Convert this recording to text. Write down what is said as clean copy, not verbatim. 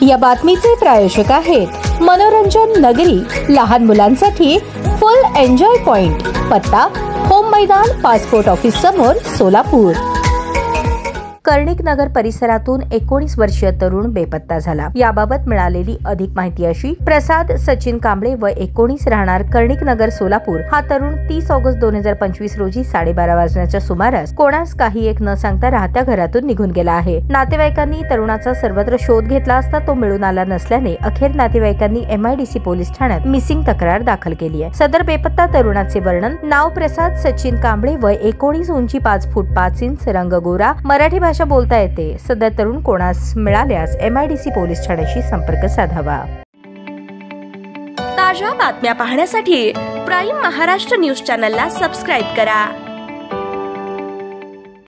या बातमीचे प्रायोजक आहेत मनोरंजन नगरी, लहान मुलांसाठी फुल एन्जॉय पॉइंट, पत्ता होम मैदान, पासपोर्ट ऑफिस समोर, सोलापूर। कर्णिक नगर परिसरातून 19 वर्षीय तरुण बेपत्ता झाला। याबाबत मिळालेली अधिक माहिती अशी: प्रसाद सचिन कांबळे वय 19 राहणार कर्णिक नगर, सोलापूर हा तरुण 30 ऑगस्ट 2025 रोजी 12:30 वाजण्याच्या सुमारास कोणास काही एक न सांगता राहत्या घरातून निघून गेला आहे। नातेवाईकांनी तरुणाचा सर्वत्र शोध घेतला असता तो मिळून आला नसल्याने अखेर नातेवाईकांनी MIDC पोलीस ठाण्यात मिसिंग तक्रार दाखल केली आहे। सदर बेपत्ता तरुणाचे वर्णन: नाव प्रसाद सचिन कांबळे, वय 19, उंची 5 फूट 5 इंच, रंग गोरा, मराठी भाषा बोलता येते। सदर तरुण कोणास मिळाल्यास MIDC पोलीस ठाण्याशी संपर्क साधावा। ताज्या बातम्या पाहण्यासाठी प्राईम महाराष्ट्र न्यूज चॅनलला सबस्क्राईब करा।